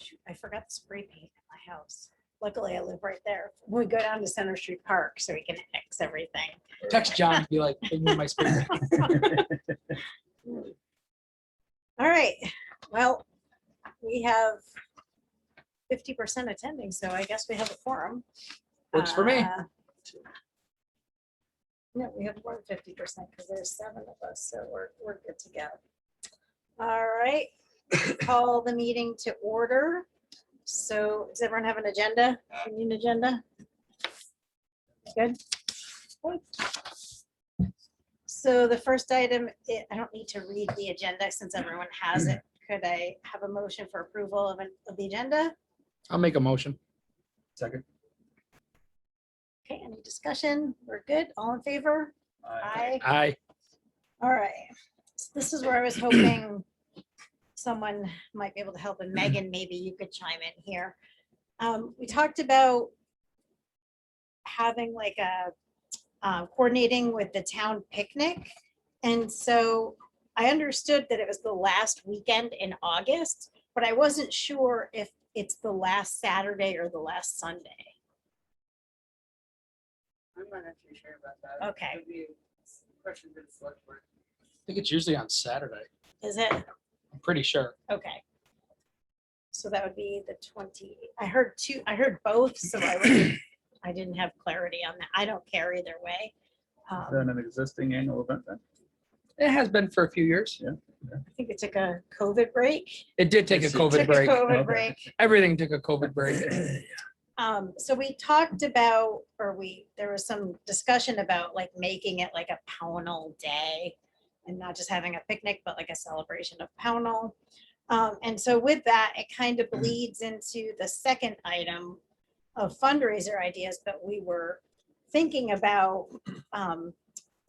Shoot, I forgot the spray paint in my house. Luckily, I live right there. We go down to Center Street Park so we can fix everything. Text John and be like, "Bring me my spray paint." All right, well, we have 50% attending, so I guess we have a quorum. Works for me. No, we have more than 50% because there's 7 of us, so we're good to go. All right, call the meeting to order. So does everyone have an agenda? You need an agenda? Good. So the first item, I don't need to read the agenda since everyone has it. Could I have a motion for approval of the agenda? I'll make a motion. Second. Okay, any discussion? We're good. All in favor? Aye. Aye. All right. So this is where I was hoping someone might be able to help, and Megan, maybe you could chime in here. We talked about having like a coordinating with the town picnic. And so I understood that it was the last weekend in August, but I wasn't sure if it's the last Saturday or the last Sunday. I'm not actually sure about that. Okay. It would be a question to the select board. I think it's usually on Saturday. Is it? I'm pretty sure. Okay. So that would be the 20. I heard both, so I didn't have clarity on that. I don't care either way. Then an existing annual event then? It has been for a few years. I think it took a COVID break. It did take a Took COVID Took break. a COVID Okay. break. Everything took a COVID break. So we talked about, there was some discussion about like making it like a Pownal day and not just having a picnic, but like a celebration of Pownal. And so with that, it kind of bleeds into the second item of fundraiser ideas, but we were thinking about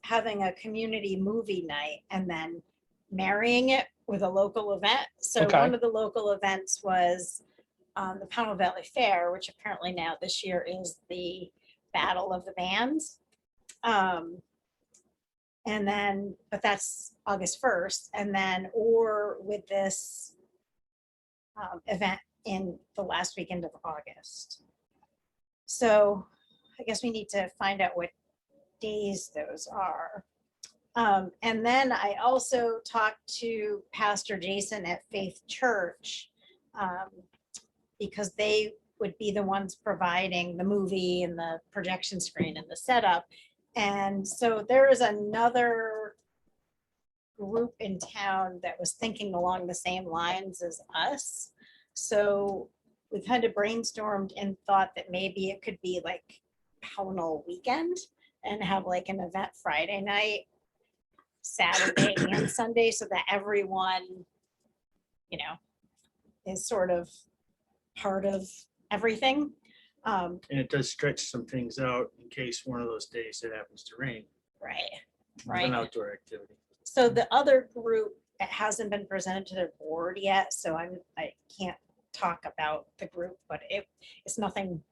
having a community movie night and then marrying it with a local event. So Okay. one of the local events was the Pownal Valley Fair, which apparently now this year is the Battle of the Bands. And then, but that's August 1st. And then, or with this event in the last weekend of August. So I guess we need to find out what days those are. And then I also talked to Pastor Jason at Faith Church because they would be the ones providing the movie and the projection screen and the setup. And so there is another group in town that was thinking along the same lines as us. So we kind of brainstormed and thought that maybe it could be like Pownal weekend and have like an event Friday night, Saturday and Sunday, so that everyone, you know, is sort of part of everything. And it does stretch some things out in case one of those days it happens to rain. Right. It's an Right. outdoor activity. So the other group, it hasn't been presented to their board yet, so I can't talk about the group, but it's nothing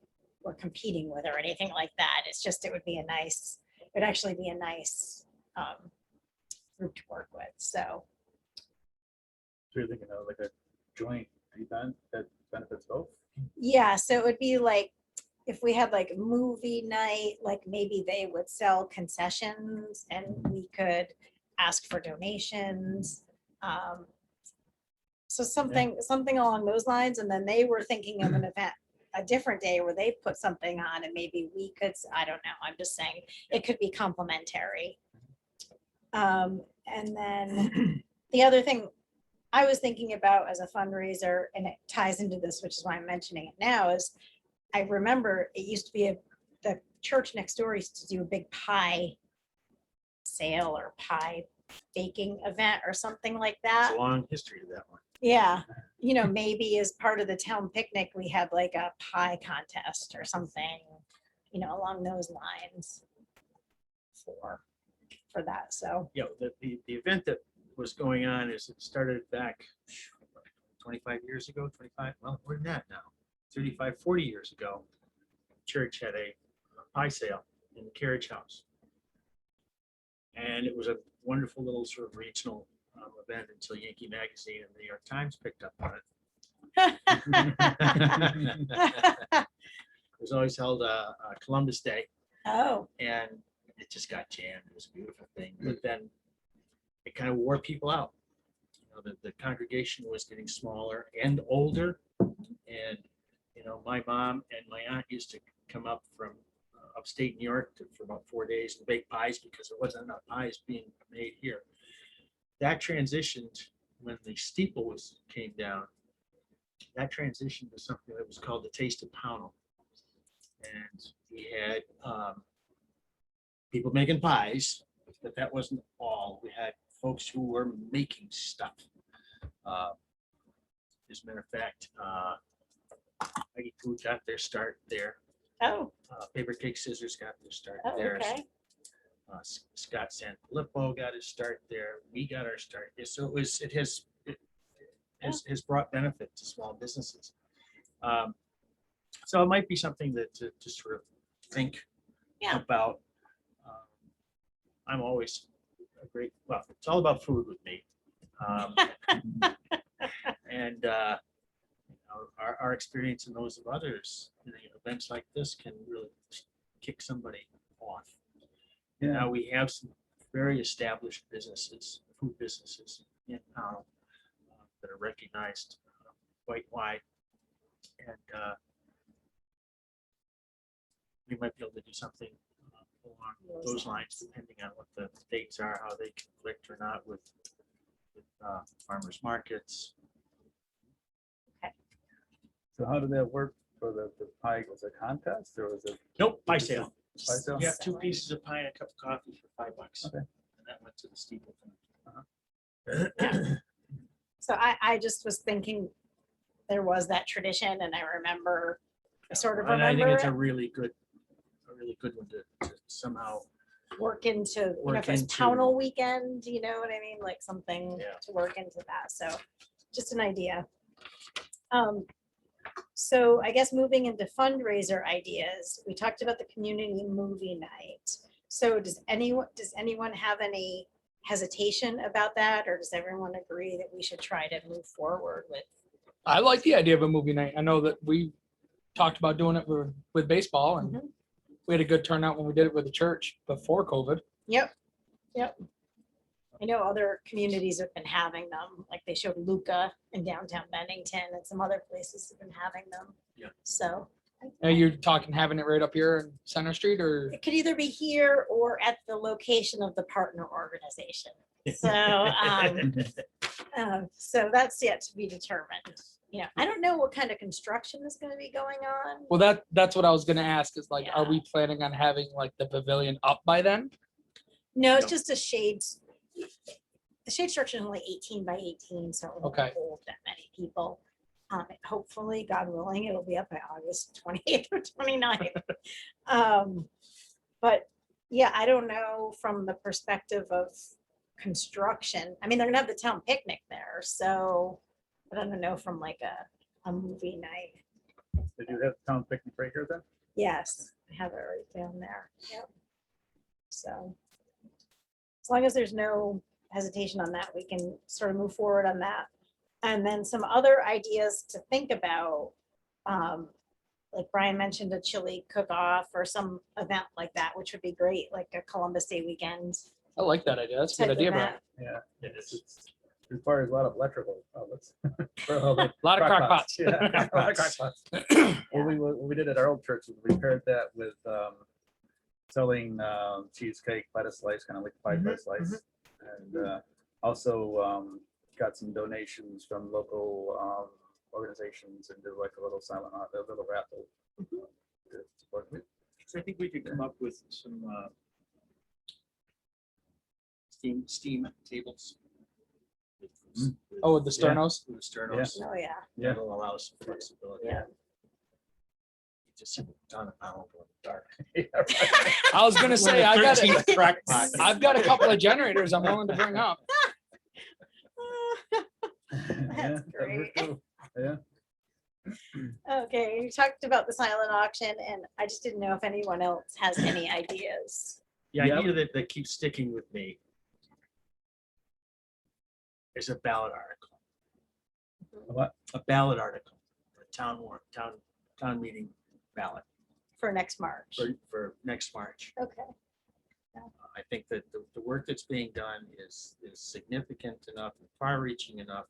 we're competing with or anything like that. It's just, it would actually be a nice group to work with, so. So you're thinking of like a joint event that benefits both? Yeah, so it would be like, if we had like movie night, like maybe they would sell concessions and we could ask for donations. So something along those lines. And then they were thinking of an event, a different day where they put something on and maybe we could, I don't know, I'm just saying it could be complimentary. And then the other thing I was thinking about as a fundraiser, and it ties into this, which is why I'm mentioning it now, is I remember it used to be the church next door used to do a big pie sale or pie baking event or something like that. It's a long history to that one. Yeah, you know, maybe as part of the town picnic, we had like a pie contest or something, you know, along those lines for that. So, You know, the event that was going on is it started back 25 years ago, 25, well, more than that now, 35, 40 years ago. Church had a pie sale in the carriage house. And it was a wonderful little sort of regional event until Yankee Magazine and the New York Times picked up on it. It was always held Columbus Day, Oh, and it just got jammed. It was a beautiful thing, but then it kind of wore people out. You know, the congregation was getting smaller and older, and you know, my mom and my aunt used to come up from upstate New York for about 4 days and bake pies because there wasn't enough pies being made here. That transitioned when the steeple came down. That transitioned to something that was called the Taste of Pownal. And we had people making pies, but that wasn't all. We had folks who were making stuff. As a matter of fact, Maggie Food got their start there. oh, Paper Cake Scissors got their start oh, there. okay. Scott Sanfilippo got his start there. We got our start there. So it has brought benefit to small businesses. So it might be something that to sort of think Yeah. about. I'm always well, it's all about food with me. And you know, our experience and those of others, you know, events like this can really kick somebody off. Yeah. Now we have some very established businesses, food businesses in town that are recognized quite wide. And we might be able to do something along those lines, depending on what the dates are, how they conflict or not with farmers markets. So how did that work for the pie? Was it a contest or was it? Nope, pie sale. Pie sale? Yeah, 2 pieces of pie and a cup of coffee for $5. Okay. And that went to the steeple. So I just was thinking there was that tradition and I remember, I sort of And I think it's a remember really good one to somehow. work into, you know, Work if it's into- Pownal weekend, you know what I mean? Like something Yeah. to work into that. So just an idea. So I guess moving into fundraiser ideas, we talked about the community movie night. So does anyone have any hesitation about that? Or does everyone agree that we should try to move forward with? I like the idea of a movie night. I know that we talked about doing it with baseball, and Mhm. we had a good turnout when we did it with the church before COVID. Yep, yep. I know other communities have been having them, like they showed Luca in downtown Bennington and some other places have been having them. Yeah. So Are you talking having it right up here in Center Street, or? it could either be here or at the location of the partner organization. So that's yet to be determined. You know, I don't know what kind of construction is going to be going on. Well, that's what I was gonna ask is like, are Yeah. we planning on having like the pavilion up by then? No, it's No. just a shades. The shade structure is only 18 by 18, so it won't Okay. hold that many people. Hopefully, God willing, it'll be up by August 28th or 29th. But yeah, I don't know from the perspective of construction. I mean, they're gonna have the town picnic there, so I don't know from like a movie night. Did you have town picnic right here then? Yes, I have it right down there. Yep. So as long as there's no hesitation on that, we can sort of move forward on that. And then some other ideas to think about, like Brian mentioned, a chili cook-off or some event like that, which would be great, like a Columbus Day weekend. I like that idea. That's a good type idea, Brian. event. Yeah. It is. It requires a lot of electrical outlets. For all the A lot of crock pots. Yeah. a lot of crock pots. What we did at our old church, we paired that with selling cheesecake by the slice, kind of like pie by the slice. And also got some donations from local organizations and did like a little silent, a little raffle. to support it. So I think we could come up with some steam tables. Oh, with the sternos? With the sternos. Oh, yeah. Yeah. That'll allow some flexibility. Yeah. Just sit down and pound in the dark. Yeah, right. I was gonna say, With a 13 crack pot. I've got a couple of generators I'm willing to bring up. Yeah, that great. worked too. Yeah. Okay, you talked about the silent auction and I just didn't know if anyone else has any ideas. The Yep. idea that keeps sticking with me is a ballot article. What? a ballot article, a town warrant, town meeting ballot For next March. for next March. Okay. I think that the work that's being done is significant enough, and far-reaching enough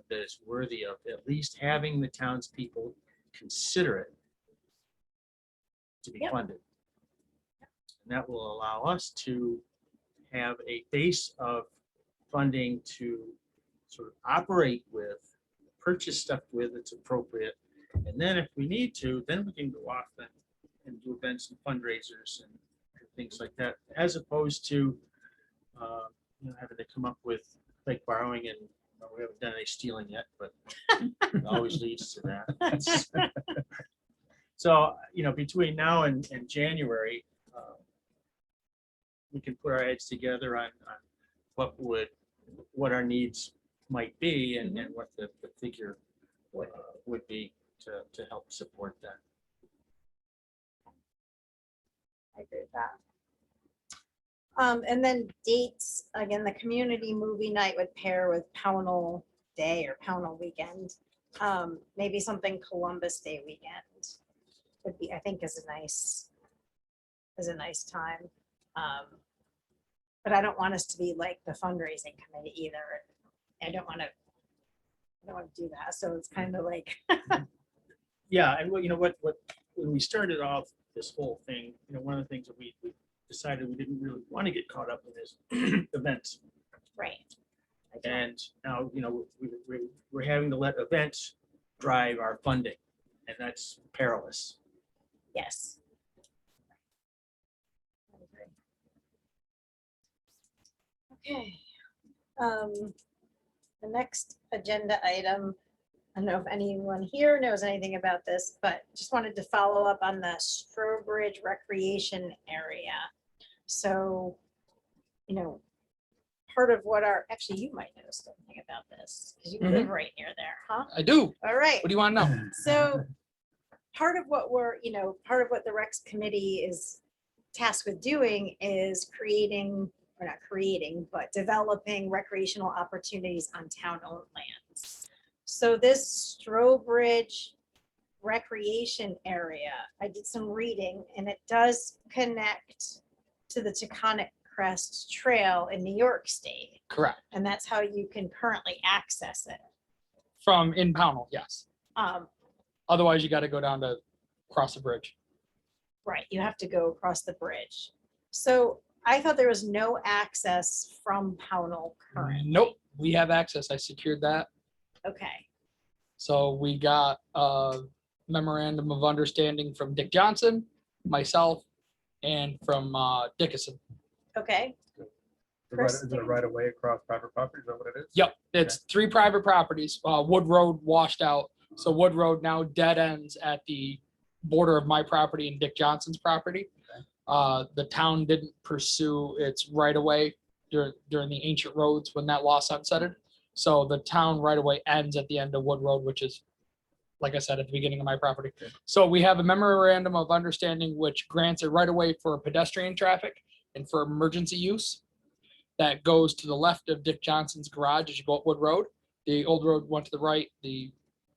that it's worthy of at least having the townspeople consider it to be Yep. funded. And that will allow us to have a base of funding to sort of operate with, purchase stuff with that's appropriate. And then if we need to, then we can go off and do events and fundraisers and things like that, as opposed to having to come up with like borrowing, and well, we haven't done any stealing yet, but it always leads to that. So, between now and January, we can put our heads together on what our needs might be, and what the figure would be to help support that. I agree with that. And then dates, again, the community movie night would pair with Pownal Day or Pownal weekend. Maybe something Columbus Day weekend would be, I think, is a nice time. But I don't want us to be like the fundraising committee either. I don't want to do that. So it's kind of like, Yeah, and what when we started off this whole thing, one of the things that we decided we didn't really want to get caught up in is events. right. And now, we're having to let events drive our funding, and that's perilous. Yes. Okay. The next agenda item, I don't know if anyone here knows anything about this, but just wanted to follow up on the Strobridge Recreation Area. So, part of what actually you might know something about this because you live right near there, huh? I do. All right. What do you want to know? So part of what the Recs Committee is tasked with doing is developing recreational opportunities on town-owned lands. So this Strobridge Recreation Area, I did some reading, and it does connect to the Taconic Crest Trail in New York State. Correct. And that's how you can currently access it. From in Pownal, yes. Um, Otherwise, you got to go down to cross the bridge. Right, you have to go across the bridge. So I thought there was no access from Pownal currently. Nope, we have access. I secured that. Okay, So we got a memorandum of understanding from Dick Johnson, myself, and from Dickinson. okay, Is it a right of way across private property? Is that what it is? Yep, it's 3 private properties. Wood Road washed out. So Wood Road now dead ends at the border of my property and Dick Johnson's property. The town didn't pursue its right of way during the ancient roads when that law sunsetted. So the town right of way ends at the end of Wood Road, which is, like I said, at the beginning of my property. So we have a memorandum of understanding which grants a right of way for pedestrian traffic and for emergency use. That goes to the left of Dick Johnson's garage as you go up Wood Road. The old road went to the right. The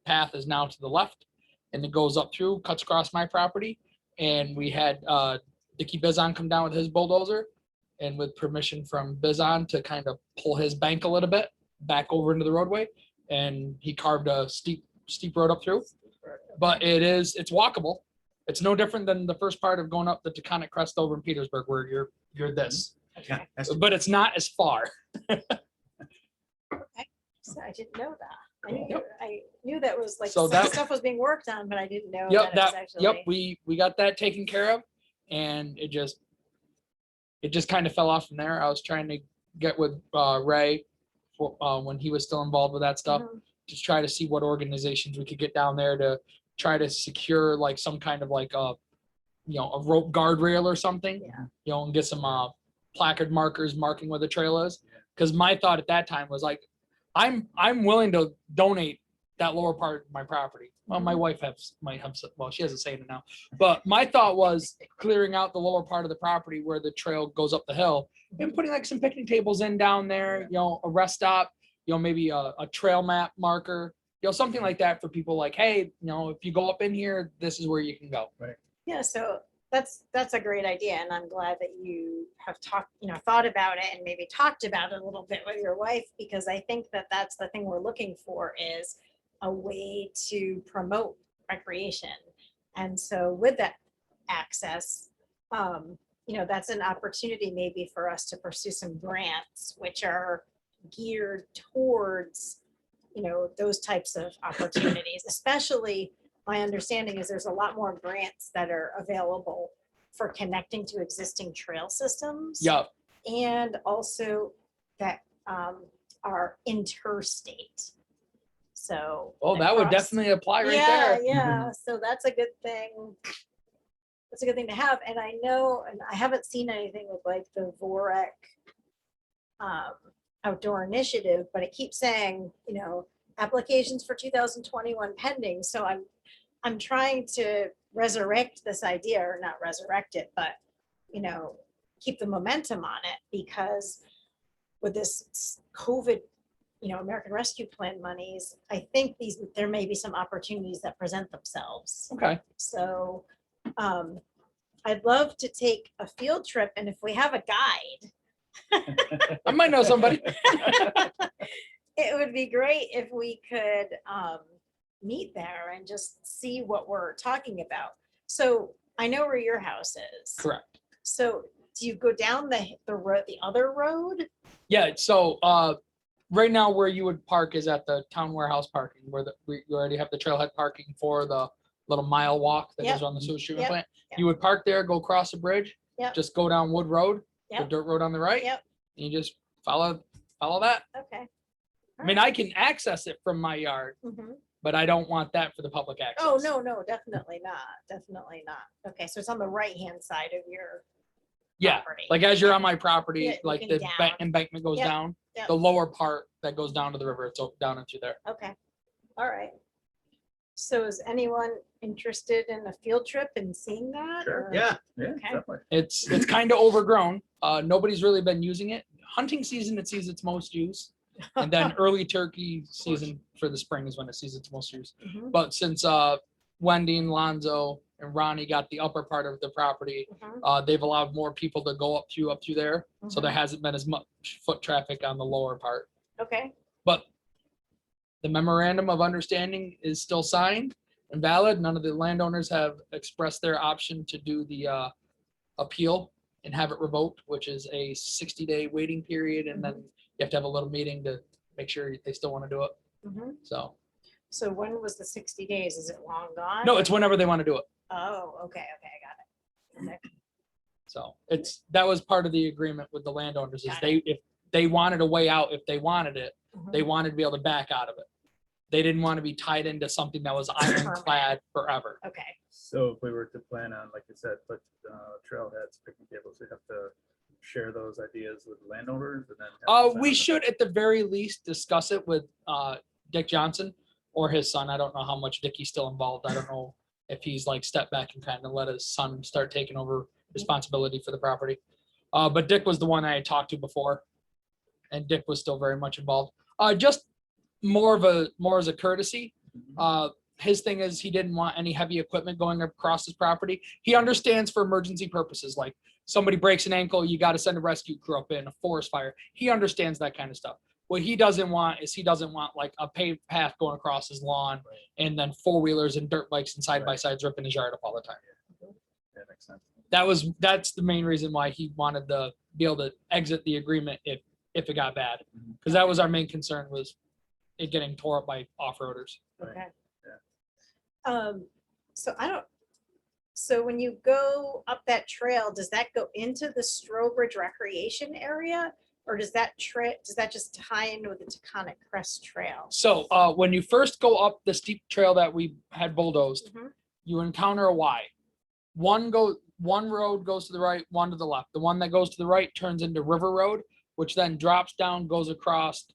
path is now to the left, and it goes up through, cuts across my property. And we had Dickie Bizon come down with his bulldozer, and with permission from Bizon to kind of pull his bank a little bit back over into the roadway, and he carved a steep road up through. But it's walkable. It's no different than the first part of going up the Taconic Crest over in Petersburg, where you're this, Yeah, that's but it's not as far. so I didn't know that. Yep. I knew that was like So some that- stuff was being worked on, but I didn't know Yep, that it was actually. Yep, we got that taken care of, and it just kind of fell off from there. I was trying to get with Ray when he was still involved with that stuff, Mhm. to try to see what organizations we could get down there to try to secure like some kind of like a rope guardrail or something, Yeah. and get some placard markers marking where the trail is. Because my thought at that time was like, I'm willing to donate that lower part of my property. Well, my wife might have, well, she hasn't said it now, but my thought was clearing out the lower part of the property where the trail goes up the hill and putting like some picnic tables in down there, a rest stop, maybe a trail map marker, something like that for people like, hey, if you go up in here, this is where you can go. Yeah, so that's a great idea, and I'm glad that you have thought about it and maybe talked about it a little bit with your wife, because I think that that's the thing we're looking for, is a way to promote recreation. And so with that access, that's an opportunity maybe for us to pursue some grants which are geared towards those types of opportunities. Especially, my understanding is there's a lot more grants that are available for connecting to existing trail systems. Yep. And also that are interstate. So. That would across- definitely apply right yeah, there. yeah. So that's a good thing. That's a good thing to have. And I know, and I haven't seen anything with like the VOREC outdoor initiative, but it keeps saying, applications for 2021 pending. So I'm trying to resurrect this idea, or not resurrect it, but keep the momentum on it, because with this COVID, American Rescue Plan monies, I think there may be some opportunities that present themselves. Okay. So I'd love to take a field trip, and if we have a guide, I might know somebody. it would be great if we could meet there and just see what we're talking about. So I know where your house is. Correct. So do you go down the road, the other road? Yeah. So right now where you would park is at the town warehouse parking, where you already have the trailhead parking for the little mile walk that Yep. goes on the sewage treatment Yep. plant. Yep. You would park there, go across the bridge, Yep. just go down Wood Road, the Yep. dirt road on the right. Yep. And you just follow that. Okay. I mean, I can access it from my yard, Mhm. but I don't want that for the public access. Oh, no, definitely not. Definitely not. Okay, so it's on the right-hand side of your Yeah, property. like as you're on my property, Yeah, like looking the down. embankment goes Yep, down, yep. the lower part that goes down to the river, it's down into there. Okay, all right. So is anyone interested in a field trip and seeing that? Sure. or- Yeah, Yeah, Okay. definitely. It's kind of overgrown. Nobody's really been using it. Hunting season, it sees its most use. And then early turkey season for the spring is when it sees its most use. Mhm, But since Wendy and Lonzo and Ronnie got the upper part of the property, mhm, they've allowed more people to go up through there. So there mhm. hasn't been as much foot traffic on the lower part. Okay, But the memorandum of understanding is still signed and valid. None of the landowners have expressed their option to do the appeal and have it revoked, which is a 60-day waiting period. And then you have to have a little meeting to make sure they still want to do it. mhm. So, So when was the 60 days? Is it long gone? no, it's whenever they want to do it. Oh, okay, I got it. Okay. So that was part of the agreement with the landowners is Got if they wanted a way out, if they wanted it, Mhm. they wanted to be able to back out of it. They didn't want to be tied into something that was ironclad forever. Okay, So if we were to plan on, like you said, put trailheads, picnic tables, we have to share those ideas with landowners and then. have them We sign should at the very least discuss it with Dick Johnson or his son. I don't know how much Dickie's still involved. I don't know if he's like stepped back and kind of let his son start taking over responsibility for the property. But Dick was the one I had talked to before, and Dick was still very much involved. Just more as a courtesy. it. His thing is he didn't want any heavy equipment going across his property. He understands for emergency purposes, like somebody breaks an ankle, you got to send a rescue crew up in a forest fire. He understands that kind of stuff. What he doesn't want like a paved path going across his lawn and then four-wheelers and dirt bikes and side-by-sides ripping his yard up all the time. That makes sense. That's the main reason why he wanted to be able to exit the agreement if it got bad. Because that was our main concern, was it getting tore up by off-roaders. okay. Yeah. So when you go up that trail, does that go into the Strobridge Recreation Area? Or does that just tie in with the Taconic Crest Trail? So when you first go up the steep trail that we had bulldozed, Mhm. you encounter a Y. One road goes to the right, one to the left. The one that goes to the right turns into River Road, which then drops down, goes across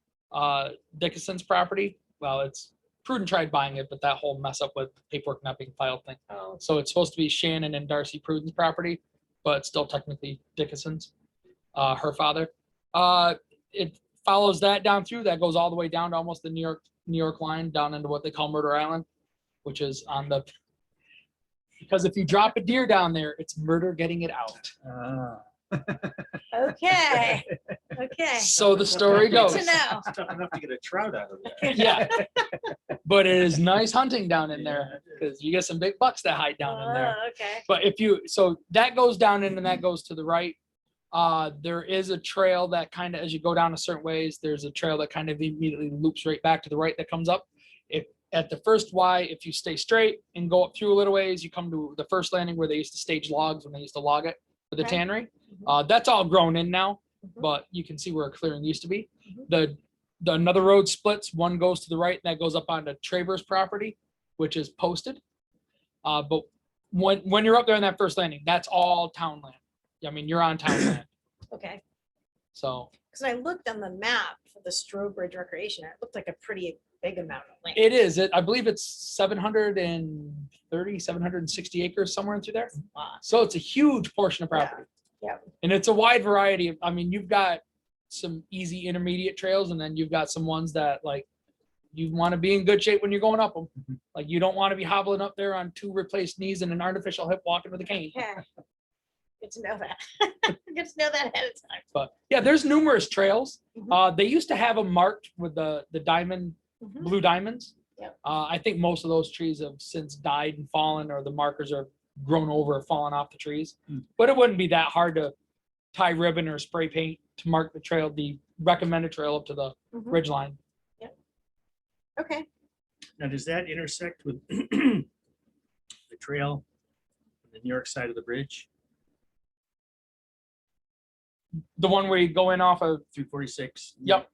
Dickinson's property. Well, it's Prudent tried buying it, but that whole mess up with paperwork not being filed thing. Oh, So it's supposed to be Shannon and Darcy Prudent's property, but it's still technically Dickinson's, her father. It follows that down through, that goes all the way down to almost the New York line, down into what they call Murder Island, which is on the, because if you drop a deer down there, it's murder getting it out. Okay, okay. So the story Good goes. to know. It's tough enough to get a trout out of that. Yeah. But it is nice hunting down in there because you get some big bucks that hide down in there. Oh, okay. But if you, so that goes down in and that goes to the right. There is a trail that kind of, as you go down a certain ways, there's a trail that kind of immediately loops right back to the right that comes up. If at the first Y, if you stay straight and go up through a little ways, you come to the first landing where they used to stage logs when they used to log it for the Okay. tannery. That's all grown in now, Mhm. but you can see where a clearing used to be. Mhm. The another road splits, one goes to the right, and that goes up onto Traver's property, which is posted. But when you're up there on that first landing, that's all town land. I mean, you're on town land, Okay, so because I looked on the map for the Strobridge Recreation, it looked like a pretty big amount of land. it is. I believe it's 730, 760 acres, somewhere in through there. Wow. So it's a huge portion of property. Yeah. And it's a wide variety of, I mean, you've got some easy intermediate trails, and then you've got some ones that like you want to be in good shape when you're going up them. Mhm. Like you don't want to be hobbling up there on 2 replaced knees and an artificial hip walking with a cane. Yeah. Good to know that. Good to know that ahead of time. But yeah, there's numerous trails. Mhm. They used to have them marked with the diamond, Mhm. blue diamonds. Yep. I think most of those trees have since died and fallen, or the markers are grown over or fallen off the trees. Mm. But it wouldn't be that hard to tie ribbon or spray paint to mark the trail, the recommended trail up to the Mhm. ridge line. Okay, Now, does that intersect with the trail on the New York side of the bridge, The one where you go in off of, 346? yep.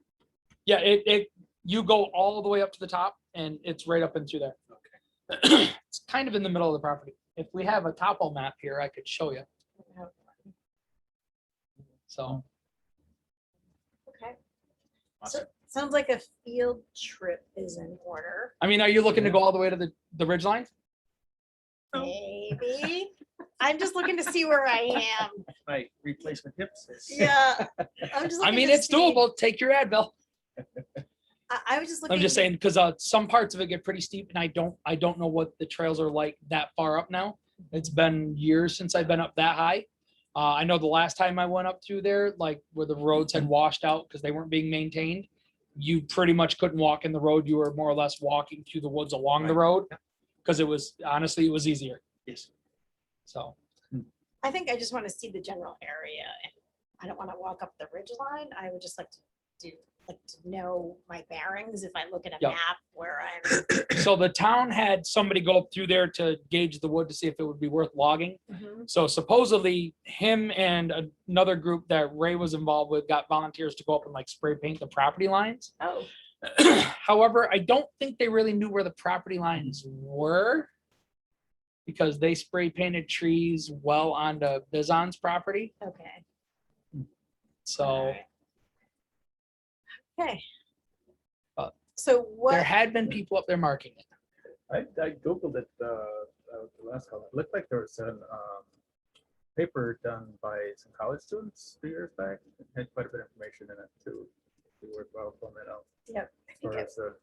Yeah, you go all the way up to the top and it's right up and through there. Okay. It's kind of in the middle of the property. If we have a topo map here, I could show you. So okay. So, Awesome. sounds like a field trip is in order. I mean, are you looking to go all the way to the ridge line? No. Maybe. I'm just looking to see where I am. My replacement hips. Yeah. I'm just I looking mean, to it's see. doable. Take your Advil. I was just looking. I'm just saying, because some parts of it get pretty steep, and I don't know what the trails are like that far up now. It's been years since I've been up that high. I know the last time I went up through there, like where the roads had washed out because they weren't being maintained, you pretty much couldn't walk in the road. You were more or less walking through the woods along the Right. road Yep. because it was honestly, it was easier. Yes. So I think I just want to see the general area, and I don't want to walk up the ridge line. I would just like to know my bearings if I look at a Yep. map where I'm. so the town had somebody go up through there to gauge the wood to see if it would be worth logging. Mhm. So supposedly him and another group that Ray was involved with got volunteers to go up and like spray paint the property lines. Oh, However, I don't think they really knew where the property lines were because they spray painted trees well onto Bizon's property. okay. So Alright. Okay. But So there what, had been people up there marking it. I Googled it, the last call. It looked like there was an paper done by some college students a few years back. It had quite a bit of information in it too. If you worthwhile pulling it out. Yep, I Or think it's a-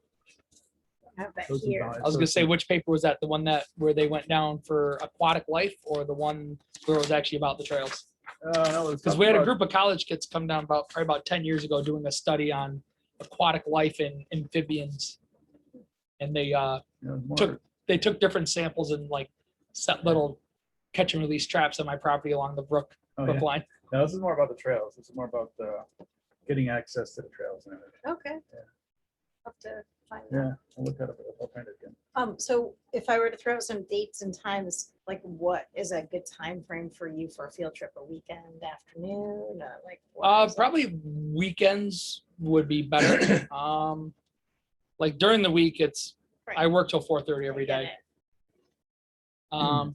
I have that those are here. valid- I was gonna say, which paper was that? The one that where they went down for aquatic life, or the one where it was actually about the trails? No, it's Because we had a about- group of college kids come down probably about 10 years ago doing a study on aquatic life in amphibians. And they more- took different samples and like set little catch and release traps on my property along the brook oh, yeah. line. No, this is more about the trails. This is more about getting access to the trails and everything. Okay. Yeah. Have to find that. Yeah, I'll look at it. I'll find it again. So if I were to throw some dates and times, like what is a good time frame for you for a field trip? A weekend afternoon? Like what is it? Probably weekends would be better. Like during the week, I Right. work till 4:30 every I get day. it.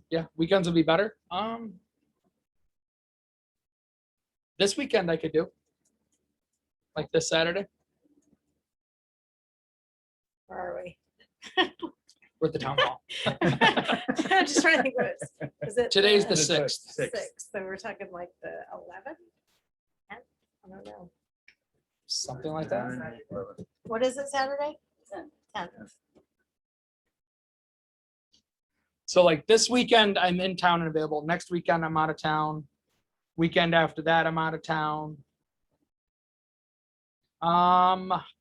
Yeah, weekends would be better. This weekend I could do. Like this Saturday, Where are we? we're at the town hall. I'm just trying to think what is it? Today's the It's like 6th. six. Sixth, so we're talking like the 11th? I don't know. something like that. What is it, Saturday? 10. 10th. So like this weekend, I'm in town and available. Next weekend, I'm out of town. Weekend after that, I'm out of town.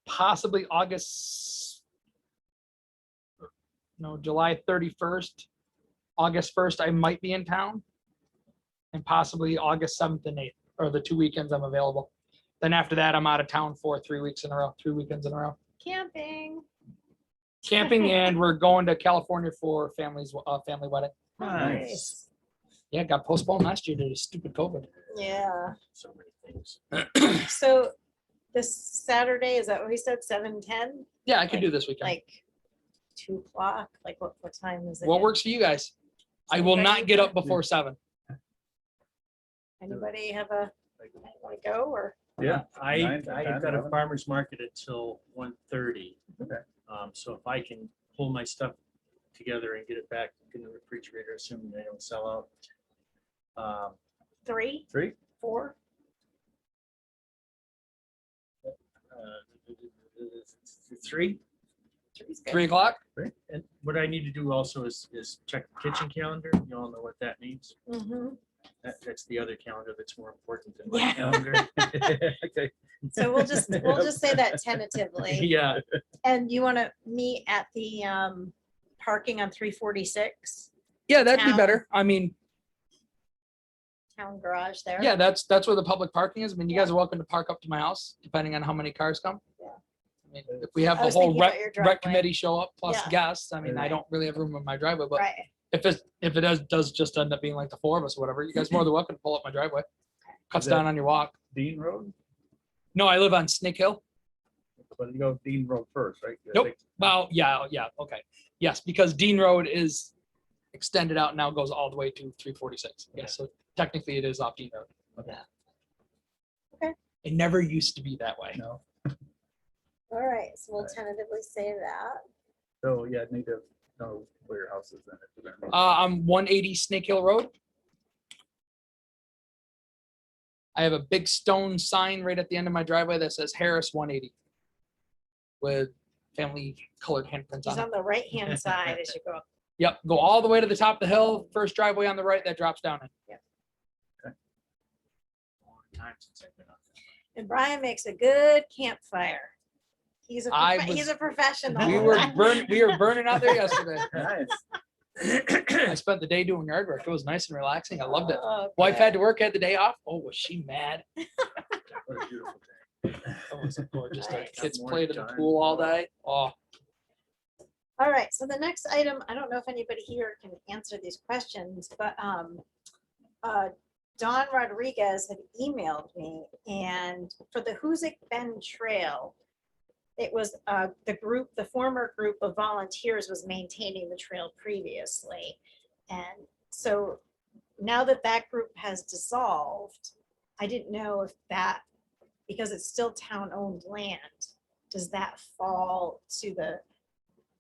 Possibly July 31st, August 1st, I might be in town. And possibly August 7th and 8th, or the 2 weekends I'm available. Then after that, I'm out of town for 3 weeks in a row, 3 weekends in a row. Camping. Camping, and we're going to California for family wedding. Nice. Yeah, it got postponed last year due to stupid COVID. Yeah. So many things. So this Saturday, is that what we said, 7:10? Yeah, I could do this weekend. Like 2 o'clock? Like what time is it? What works for you guys? I will not get up before 7. Anybody have a, want to go or? Yeah. I've 9, got 10, a 11. farmer's market until 1:30. Okay. So if I can pull my stuff together and get it back in the refrigerator, assuming they don't sell out. 3, 3? 4? uh, 3. 3's good. 3 o'clock? And what I need to do also is check the kitchen calendar. You all know what that means. Mhm. That's the other calendar that's more important than my Yeah. calendar. Okay. So we'll just say that tentatively. Yeah, And you want to meet at the parking on 346 Yeah, that'd be Town. better. I mean, town garage there? yeah, that's where the public parking is. I mean, you guys are welcome to park up to my house, depending on how many cars come. Yeah. I mean, if we have I the was whole thinking about rec, your driveway. rec committee show up plus Yeah. guests, I mean, I Right. don't really have room in my driveway, but Right. if it does just end up being like the 4 of us, or whatever, you guys are more than welcome to pull up my driveway. Cuts Is that- down on your walk. Dean Road? No, I live on Snake Hill. But you go Dean Road first, right? I Nope. think- Well, yeah, okay. Yes, because Dean Road is extended out now, goes all the way to 346. Yes, so technically it is off Dean Road. Okay. Okay. It never used to be that way. No. All right, so we'll Right. tentatively say that. So, yeah, I need to know where your house is then. if you're gonna- I'm 180 Snake Hill Road. I have a big stone sign right at the end of my driveway that says Harris 180 with family colored handprints It's on it. on the right-hand side as you go up. Yep, go all the way to the top of the hill, first driveway on the right that drops down in. long time since I've been on And Brian makes a good campfire. He's a, I he's was- a professional. We were burning out there yesterday. Nice. I spent the day doing yard work. It was nice and relaxing. I loved it. Oh, Wife good. had to work, had the day off. Oh, was she mad? that. What a beautiful day. That was gorgeous. The Nice. kids More played in the done. pool all day. Oh, All right, so the next item, I don't know if anybody here can answer these questions, but Don Rodriguez had emailed me, and for the Hoosick Bend Trail, it was the former group of volunteers was maintaining the trail previously. And so now that that group has dissolved, I didn't know if that, because it's still town-owned land, does that fall to the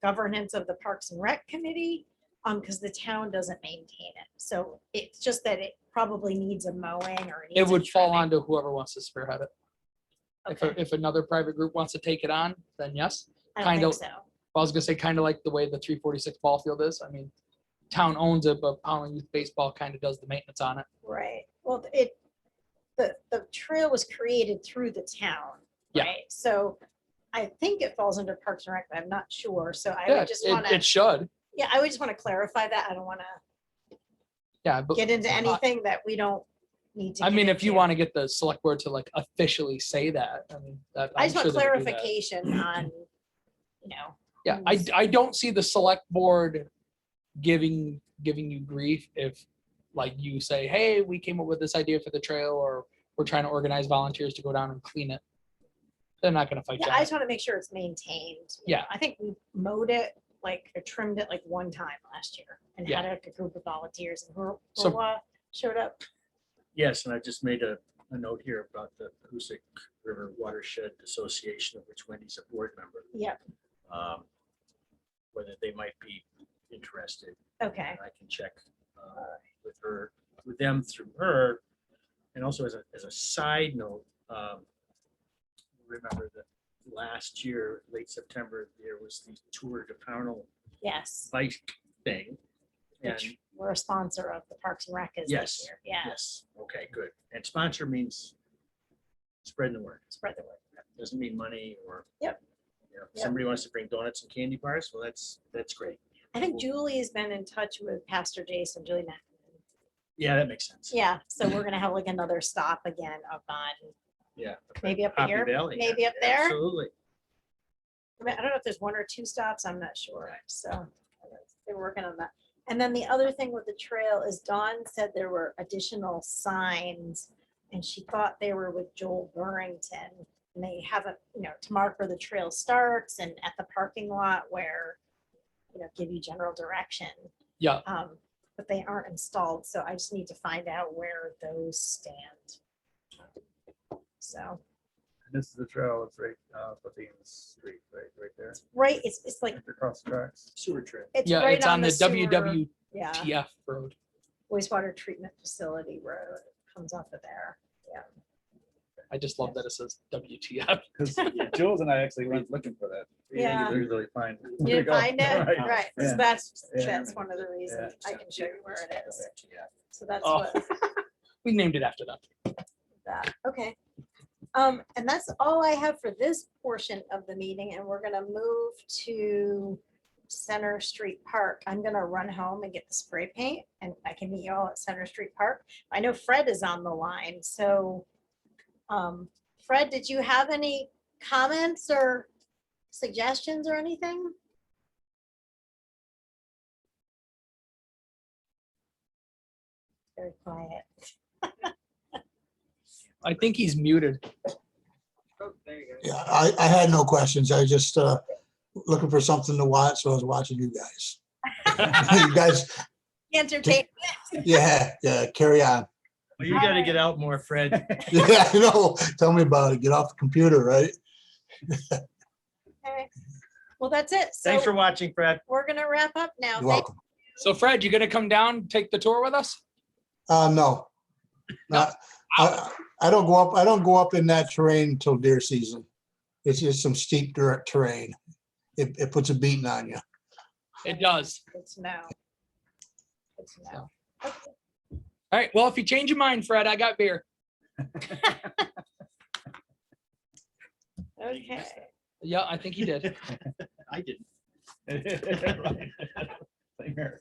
governance of the Parks and Rec Committee? Because the town doesn't maintain it. So it's just that it probably needs a mowing or. it needs a would fall trimming. onto whoever wants to spearhead it. Okay, If another private group wants to take it on, then yes. I don't kind think of- so. I was gonna say kind of like the way the 346 ball field is. I mean, town owns it, but Pownal Youth Baseball kind of does the maintenance on it. Right, well, the trail was created through the town, Yeah. right? So I think it falls under Parks and Rec, but I'm not sure, so I Yeah, would just it wanna, should. yeah, I would just wanna clarify that, I don't wanna Yeah, but get into anything that we don't need to. I get mean, if you into. want to get the select board to like officially say that, I mean, that. I I'm just want sure they would do that. clarification on, you know. Yeah, who's- I don't see the select board giving you grief if like you say, hey, we came up with this idea for the trail, or we're trying to organize volunteers to go down and clean it. They're not gonna fight you. Yeah, on I it. just want to make sure it's maintained. Yeah. I think we mowed it, like, or trimmed it like one time last year and had a group of volunteers and who So- showed up. Yes, and I just made a note here about the Hoosick River Watershed Association, of which Wendy's a board member. Yep, Whether they might be interested. okay, And I can check with them through her. And also as a side note, remember that last year, late September, there was the Tour de Pownal Yes, bike thing. And which we're a sponsor of the Parks and Rec is Yes, this year. Yeah, yes, okay, good. And sponsor means spreading the word. spread the word. Doesn't mean money or. Yep. You know, if Yep. somebody wants to bring donuts and candy bars, well, that's great. I think Julie's been in touch with Pastor Jason, Julie Mack. Yeah, that makes sense. Yeah, so we're gonna have like another stop again up on, Yeah. maybe up Happy here, Valley, yeah, maybe up there. Absolutely. I mean, I don't know if there's one or two stops, I'm not sure, so they're working on that. And then the other thing with the trail is Dawn said there were additional signs and she thought they were with Joel Burrington. And they haven't, to mark where the trail starts and at the parking lot where, give you general direction. Yeah, But they aren't installed, so I just need to find out where those stand. So, This is the trail, it's right, Fifteen Street, right there, right, it's like, across the tracks. Sewer trail. it's yeah, right it's on the sewer, WWTF Yeah, road. wastewater treatment facility road comes off of there. Yeah. I just love that it says WTF. Because Jules and I actually went looking for that. We Yeah. Usually find. You where to didn't go. find it? Right. Right, so Yeah. that's Yeah. one of the reasons. I can show you where it is. So that's Oh. what, We named it after that. that, okay. And that's all I have for this portion of the meeting, and we're gonna move to Center Street Park. I'm gonna run home and get the spray paint, and I can meet you all at Center Street Park. I know Fred is on the line, so Fred, did you have any comments or suggestions or anything? Very quiet. I think he's muted. Oh, there you go. Yeah, I had no questions. I was just looking for something to watch, so I was watching you guys. You guys, Entertain. yeah, carry on. Well, you gotta get out more, Fred. Yeah, I know. Tell me about it. Get off the computer, right? Okay. Well, that's it. Thanks for So watching, Fred. we're gonna wrap up now. You're Thank- welcome. So Fred, you gonna come down, take the tour with us? No. Not- I don't go up in that terrain until deer season. It's just some steep dirt terrain. It puts a beating on you. It does. Good to know. Good to know. All right, well, if you change your mind, Fred, I got beer. Okay. Yeah, I think he did. I didn't. Same here.